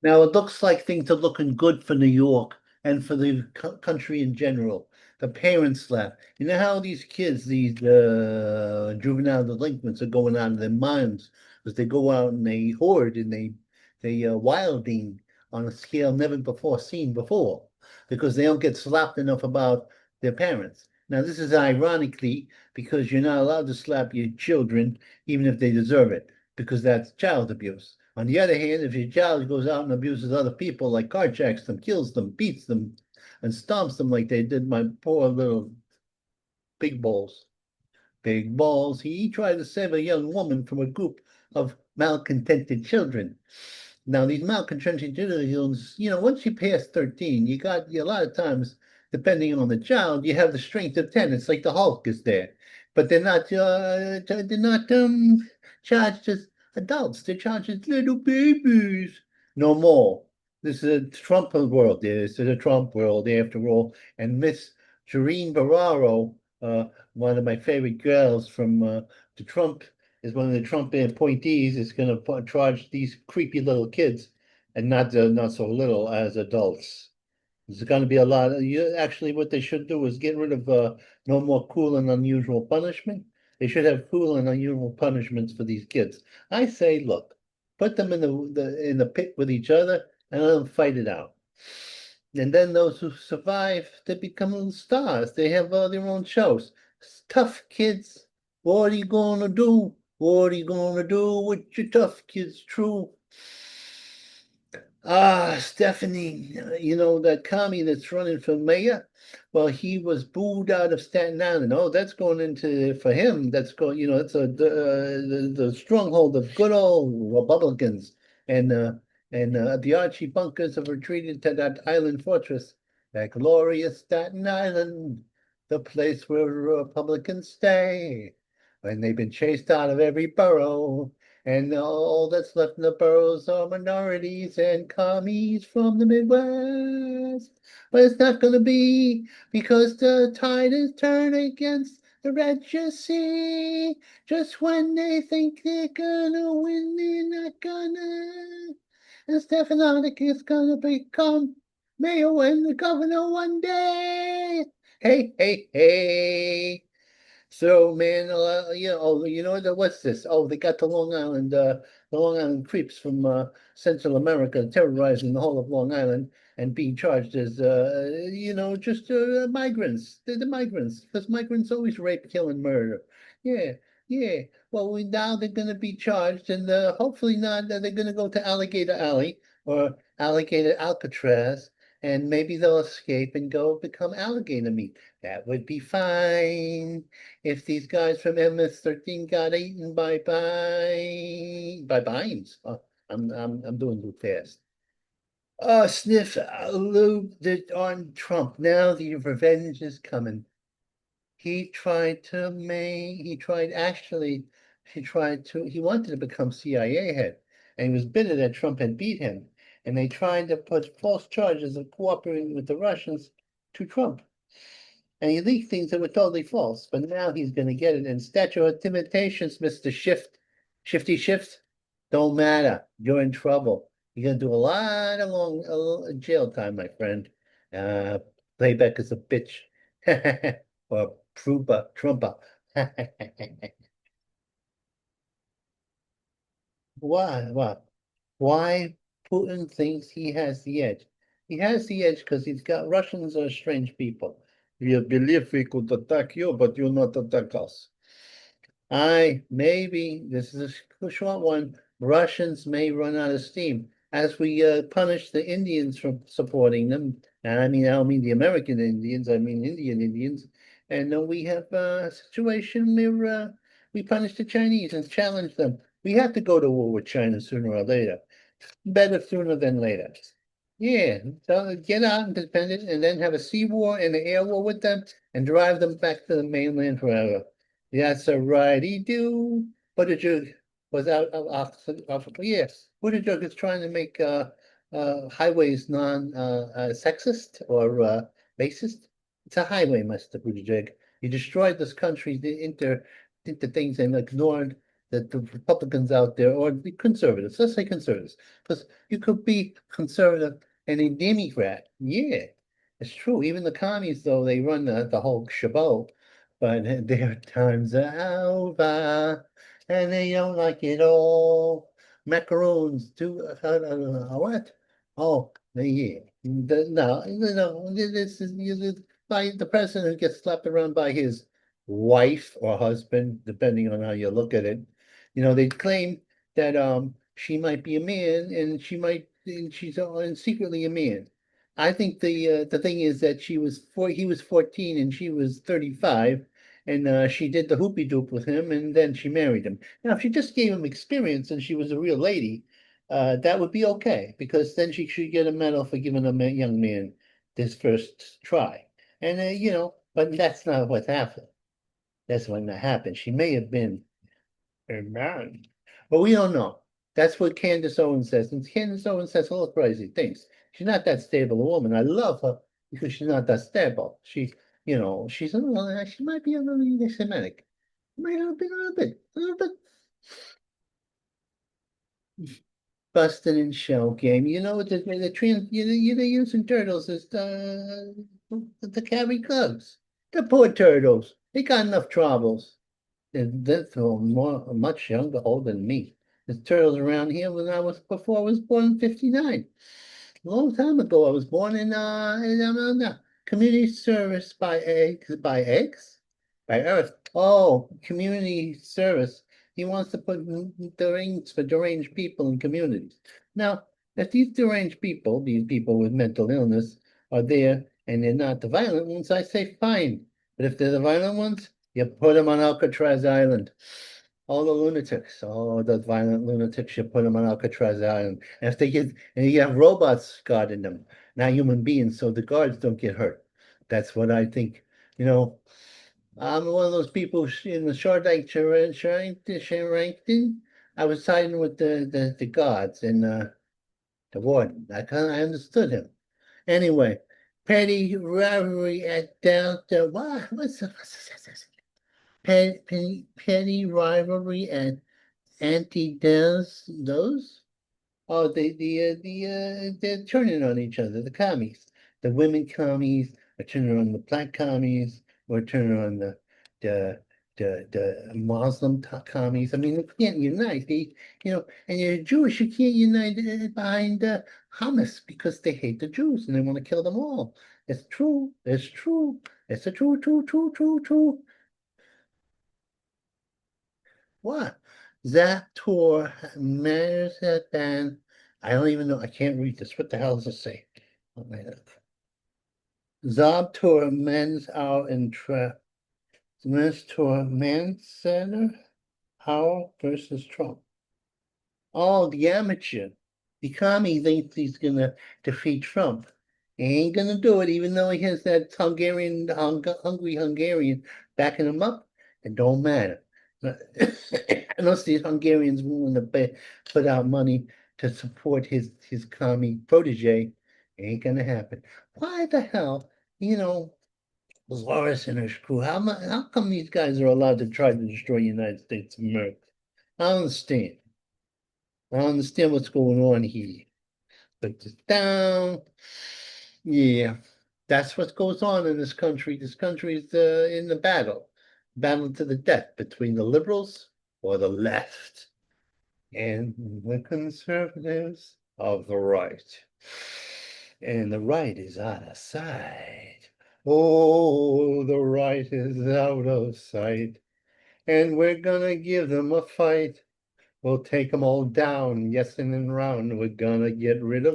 Now it looks like things are looking good for New York and for the country in general. The parents left. You know how these kids, these juvenile delinquents, are going out of their minds because they go out and they hoard and they wilding on a scale never before seen before because they don't get slapped enough about their parents. Now this is ironically because you're not allowed to slap your children even if they deserve it because that's child abuse. On the other hand, if your child goes out and abuses other people, like carjacks them, kills them, beats them, and stomps them like they did my poor little big balls, big balls, he tried to save a young woman from a group of malcontented children. Now, these malcontented children, once you pass 13, you got a lot of times, depending on the child, you have the strength of 10. It's like the Hulk is there, but they're not charged as adults. They're charged as little babies. No more. This is a Trump world. This is a Trump world, after all. And Miss Jareen Barraro, one of my favorite girls from the Trump is one of the Trump appointees is going to charge these creepy little kids, and not so little as adults. There's going to be a lot. Actually, what they should do is get rid of no more cruel and unusual punishment. They should have cruel and unusual punishments for these kids. I say, look, put them in the pit with each other and let them fight it out. And then those who survive, they become little stars. They have their own shows. Tough kids, what are you gonna do? What are you gonna do with your tough kids? True. Stephanie, that commie that's running for mayor. Well, he was booed out of Staten Island. Oh, that's going into for him. That's going, it's the stronghold of good old Republicans, and the Archie bunkers have retreated to that island fortress, that glorious Staten Island, the place where Republicans stay when they've been chased out of every borough. And all that's left in the boroughs are minorities and commies from the Midwest. But it's not going to be because the tide is turned against the red, you see. Just when they think they're gonna win, they're not gonna. And Stefanovic is gonna become mayor and the governor one day. Hey, hey, hey. So, man, what's this? Oh, they got the Long Island creeps from Central America terrorizing the whole of Long Island and being charged as, just migrants. They're the migrants, because migrants always rape, kill, and murder. Yeah, yeah. Well, now they're going to be charged, and hopefully not. They're going to go to Alligator Alley or Alligator Alcatraz, and maybe they'll escape and go become alligator meat. That would be fine if these guys from MS-13 got eaten by vines. Oh, I'm doing too fast. Sniff, Lou, on Trump. Now the revenge is coming. He wanted to become CIA head, and he was bitter that Trump had beat him. And they tried to put false charges of cooperating with the Russians to Trump. And he leaked things that were totally false. But now he's going to get it. And statute of limitations, Mr. Shifty Shift, don't matter. You're in trouble. You're going to do a lot of long jail time, my friend. Uh, Playback is a bitch. Or Trumpa. Why? What? Why Putin thinks he has the edge? He has the edge because Russians are strange people. We believe we could attack you, but you not attack us. Maybe this is a short one. Russians may run out of steam as we punish the Indians for supporting them. And I don't mean the American Indians, I mean Indian Indians. And we have a situation where we punish the Chinese and challenge them. We have to go to war with China sooner or later. Better sooner than later. Yeah, so get out and defend it, and then have a sea war and an air war with them, and drive them back to the mainland forever. That's a righty do. Buttigieg was out of yeah. Buttigieg is trying to make highways non sexist or racist. It's a highway, Mr. Buttigieg. You destroyed this country into things and ignored that the Republicans out there, or the conservatives, let's say conservatives, because you could be conservative and a Democrat. Yeah, it's true. Even the commies, though, they run the whole shabot, but their times are over, and they don't like it all. Macaroons do what? Oh, yeah. No, this is by the president gets slapped around by his wife or husband, depending on how you look at it. They claim that she might be a man and she's secretly a man. I think the thing is that he was 14 and she was 35, and she did the hoopy doop with him and then she married him. Now, if she just gave him experience and she was a real lady, that would be okay, because then she should get a medal for giving a young man this first try. And but that's not what happened. That's when that happened. She may have been a man, but we don't know. That's what Candace Owens says. And Candace Owens says all crazy things. She's not that stable a woman. I love her because she's not that stable. She's a little, she might be a little anti-Semitic. Might have been a little bit busted in shell game. They're using turtles as to carry drugs. The poor turtles. They got enough troubles. They're much younger, older than me. There's turtles around here before I was born in 59. A long time ago, I was born in community service by eggs, by Earth. Oh, community service. He wants to put things for deranged people in communities. Now, if these people with mental illness, are there and they're not the violent ones, I say fine. But if they're the violent ones, you put them on Alcatraz Island. All the lunatics, all the violent lunatics, you put them on Alcatraz Island. And you have robots guarding them, not human beings, so the guards don't get hurt. That's what I think. You know, I'm one of those people in the Sharrington. I was siding with the guards and the warden. I understood him. Anyway, petty rivalry at Delta. What's petty rivalry at those? Oh, they're turning on each other, the commies. The women commies are turning on the black commies, or turning on the the Muslim commies. I mean, they can't unite. And you're Jewish, you can't unite behind Hamas because they hate the Jews and they want to kill them all. It's true. It's true. It's a true. What? Zaptor matters at band. I don't even know. I can't read this. What the hell does it say? Oh, man. Zabtor men's out in trap. Men's tour men's center. Howell versus Trump. Oh, the amateur. The commie thinks he's gonna defeat Trump. He ain't gonna do it, even though he has that hungry Hungarian backing him up. It don't matter. Unless these Hungarians willing to put out money to support his commie protege, it ain't gonna happen. Why the hell, Loris and her crew, how come these guys are allowed to try to destroy the United States of America? I don't understand. I don't understand what's going on here. Put this down. Yeah, that's what goes on in this country. This country is in the battle to the death between the liberals or the left and the conservatives of the right. And the right is out of sight. Oh, the right is out of sight. And we're gonna give them a fight. We'll take them all down, yes, and then round. We're gonna get rid of